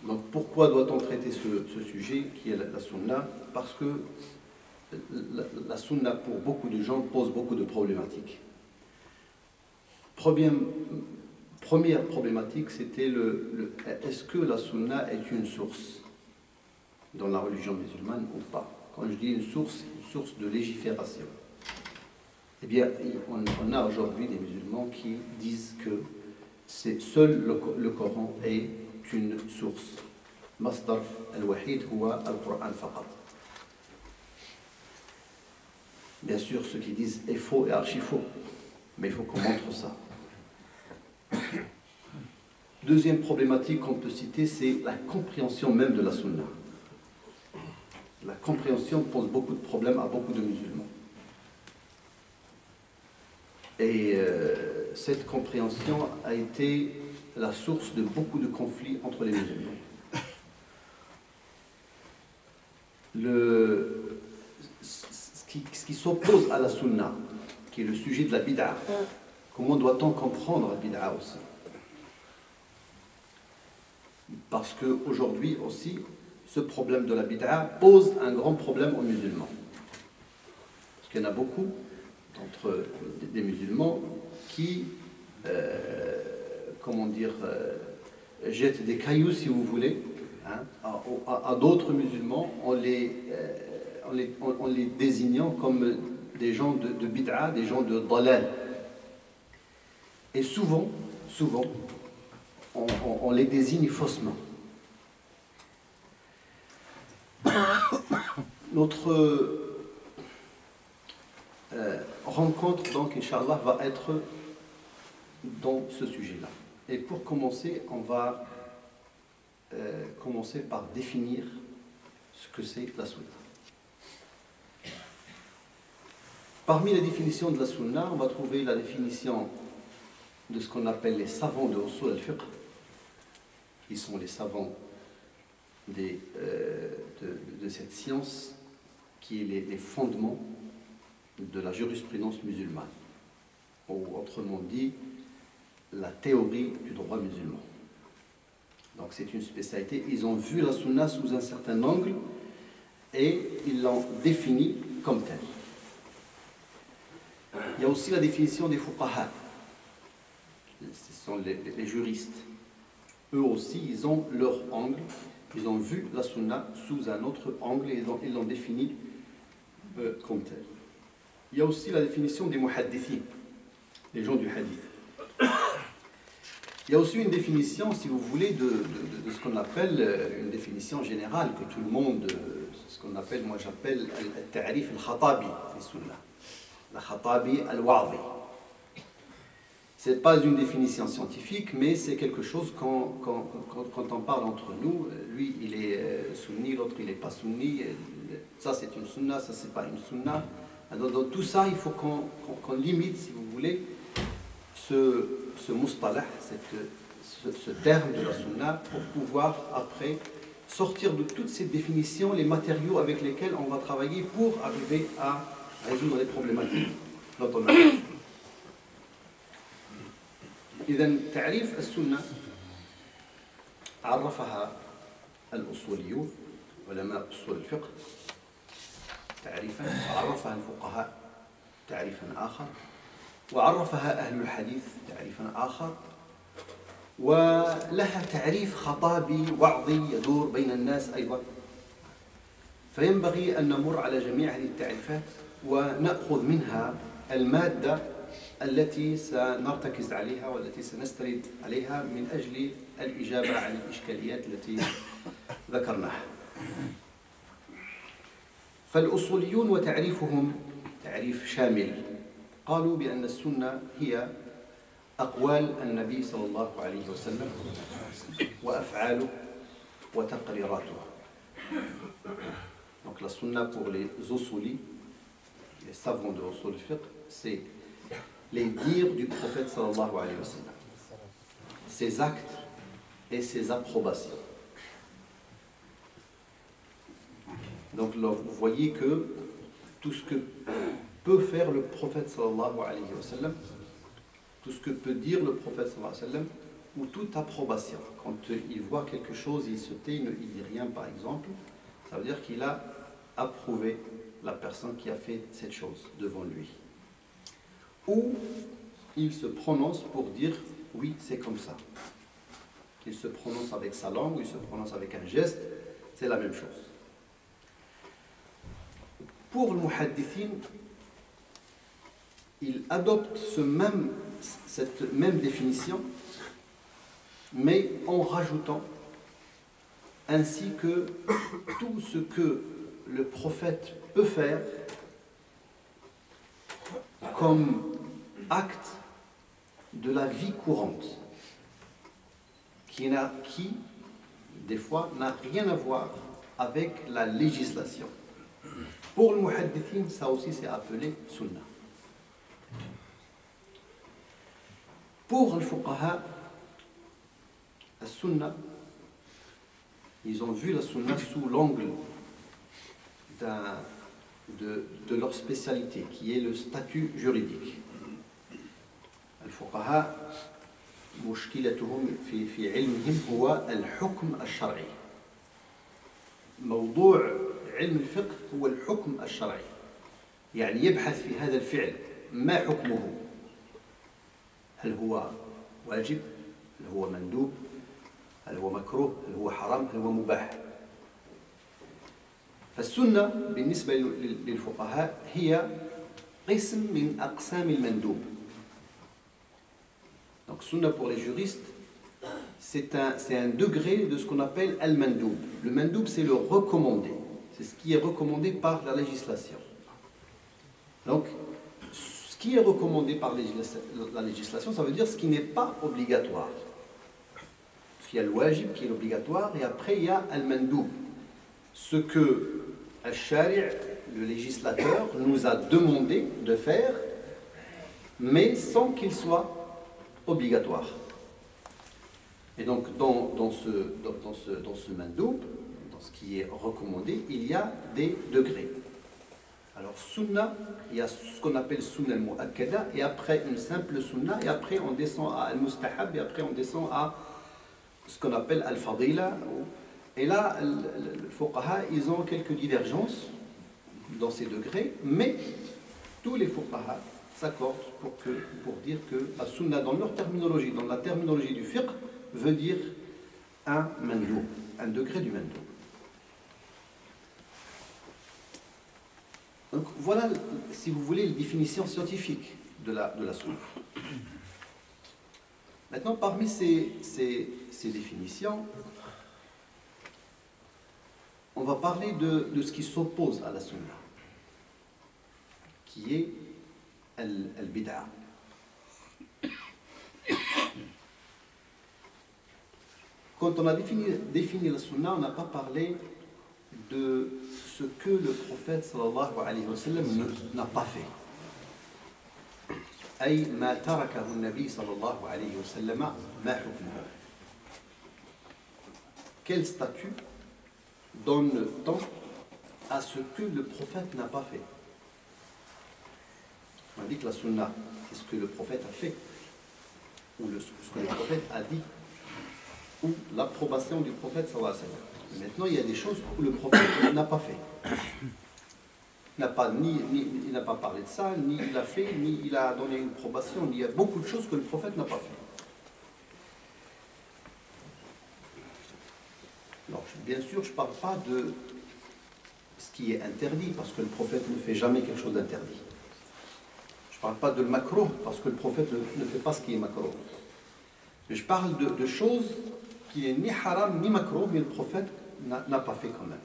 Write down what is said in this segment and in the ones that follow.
Donc pourquoi doit-on traiter ce sujet qui est la sunna? Parce que la sunna pour beaucoup de gens pose beaucoup de problématiques. Première problématique, c'était est-ce que la sunna est une source dans la religion musulmane ou pas? Quand je dis une source de légifération. Eh bien, on a aujourd'hui des musulmans qui disent que seul le Coran est une source. Masdar al-wahid huwa al-Qur'an faqat. Bien sûr, ceux qui disent est faux et archi faux, mais il faut qu'on montre ça. Deuxième problématique qu'on peut citer, c'est la compréhension même de la sunna. La compréhension pose beaucoup de problèmes à beaucoup de musulmans. Et cette compréhension a été la source de beaucoup de conflits entre les musulmans. Ce qui s'oppose à la sunna, qui est le sujet de la bid'a, comment doit-on comprendre la bid'a aussi? Parce qu'aujourd'hui aussi, ce problème de la bid'a pose un grand problème aux musulmans. Parce qu'il y en a beaucoup d'entre des musulmans qui, jettent des cailloux, si vous voulez, hein, à d'autres musulmans en les désignant comme des gens de bid'a, des gens de dalal. Et souvent, on les désigne faussement. Notre rencontre, donc, Inch'Allah, va être dans ce sujet-là. Et pour commencer, on va commencer par définir ce que c'est la sunna. Parmi les définitions de la sunna, on va trouver la définition de ce qu'on appelle les savants de usul al-fiqh, qui sont les savants de cette science qui est les fondements de la jurisprudence musulmane, ou autrement dit, la théorie du droit musulman. Donc c'est une spécialité. Ils ont vu la sunna sous un certain angle et ils l'ont définie comme telle. Il y a aussi la définition des fuqaha. Ce sont les juristes. Eux aussi, ils ont leur angle. Ils ont vu la sunna sous un autre angle et ils l'ont définie comme telle. Il y a aussi la définition des muhaddithin, les gens du hadith. Il y a aussi une définition, si vous voulez, de ce qu'on appelle une définition générale que tout le monde, ce qu'on appelle, moi j'appelle al-ta'rif al-khatabi, les sunna. La khatabi al-wa'zi. Ce n'est pas une définition scientifique, mais c'est quelque chose quand on parle entre nous, lui il est sunni, l'autre il n'est pas sunni, ça c'est une sunna, ça c'est pas une sunna. Dans tout ça, il faut qu'on limite, si vous voulez, ce mustalah, ce terme de la sunna, pour pouvoir après sortir de toutes ces définitions les matériaux avec lesquels on va travailler pour arriver à résoudre les problématiques dont on a. إذن تعريف السنة عرفها الأصوليون علماء أصول الفقه تعريفا، وعرفها الفقهاء تعريفا آخر، وعرفها أهل الحديث تعريفا آخر، ولها تعريف خطابي وعظي يدور بين الناس أيضا. فينبغي أن نمر على جميع هذه التعريفات ونأخذ منها المادة التي سنرتكز عليها والتي سنستند عليها من أجل الإجابة عن الإشكاليات التي ذكرناها. فالأصوليون وتعريفهم تعريف شامل، قالوا بأن السنة هي أقوال النبي صلى الله عليه وسلم وأفعاله وتقريراته. Donc la sunna pour les usulis, les savants de usul al-fiqh, c'est les dires du prophète sallallahu alayhi wa sallam, ses actes et ses approbations. Donc là, vous voyez que tout ce que peut faire le prophète sallallahu alayhi wa sallam, tout ce que peut dire le prophète sallallahu alayhi wa sallam, ou toute approbation. Quand il voit quelque chose, il se tait, il ne dit rien par exemple, ça veut dire qu'il a approuvé la personne qui a fait cette chose devant lui. Ou il se prononce pour dire oui, c'est comme ça. Qu'il se prononce avec sa langue, ou il se prononce avec un geste, c'est la même chose. Pour le muhaddithin, il adopte cette même définition, mais en rajoutant ainsi que tout ce que le prophète peut faire comme acte de la vie courante, qui des fois, n'a rien à voir avec la législation. Pour le muhaddithin, ça aussi c'est appelé sunnah. Pour le fuqaha, la sunnah, ils ont vu la sunnah sous l'angle de leur spécialité, qui est le statut juridique. الفقهاء مشكلتهم في علمهم هو الحكم الشرعي. موضوع علم الفقه هو الحكم الشرعي. يعني يبحث في هذا الفعل ما حكمه؟ هل هو واجب؟ هل هو مندوب؟ هل هو مكروه؟ هل هو حرام؟ هل هو مباح؟ فالسنة بالنسبة للفقهاء هي قسم من أقسام المندوب. Donc sunna pour les juristes, c'est un degré de ce qu'on appelle al-mandoub. Le mandoub, c'est le recommandé. C'est ce qui est recommandé par la législation. Donc, ce qui est recommandé par la législation, ça veut dire ce qui n'est pas obligatoire. Parce qu'il y a le wajib qui est obligatoire, et après il y a al-mandoub. Ce que al-shari', le législateur, nous a demandé de faire, mais sans qu'il soit obligatoire. Et donc dans ce mandoub, dans ce qui est recommandé, il y a des degrés. Alors sunna, il y a ce qu'on appelle sunna al-mu'akkada, et après une simple sunna, et après on descend à al-mustahab, et après on descend à ce qu'on appelle al-fadila. Et là, les fuqaha, ils ont quelques divergences dans ces degrés, mais tous les fuqaha s'accordent pour dire que la sunna, dans leur terminologie, dans la terminologie du fiqh, veut dire un mandoub, un degré du mandoub. Donc voilà, si vous voulez, la définition scientifique de la sunna. Maintenant, parmi ces définitions, on va parler de ce qui s'oppose à la sunna, qui est al-bid'a. Quand on a défini la sunna, on n'a pas parlé de ce que le prophète sallallahu alayhi wa sallam n'a pas fait. أي ما تركه النبي صلى الله عليه وسلم ما حكمه. Quel statut donne-t-on à ce que le prophète n'a pas fait? On dit que la sunna, c'est ce que le prophète a fait, ou ce que le prophète a dit, ou l'approbation du prophète sallallahu alayhi wa sallam. Maintenant, il y a des choses que le prophète n'a pas fait. Il n'a pas parlé de ça, ni il a fait, ni il a donné une approbation. Il y a beaucoup de choses que le prophète n'a pas fait. Alors, bien sûr, je ne parle pas de ce qui est interdit, parce que le prophète ne fait jamais quelque chose d'interdit. Je ne parle pas de le makruh, parce que le prophète ne fait pas ce qui est makruh. Mais je parle de choses qui n'est ni haram ni makruh, mais le prophète n'a pas fait quand même.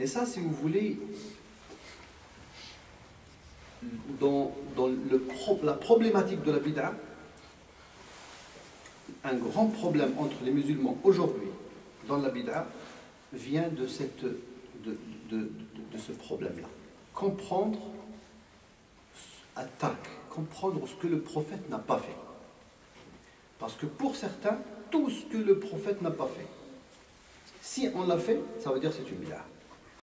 Et ça, si vous voulez, dans la problématique de la bid'a, un grand problème entre les musulmans aujourd'hui dans la bid'a vient de ce problème-là. Comprendre comprendre ce que le prophète n'a pas fait. Parce que pour certains, tout ce que le prophète n'a pas fait, si on l'a fait, ça veut dire que c'est une bid'a.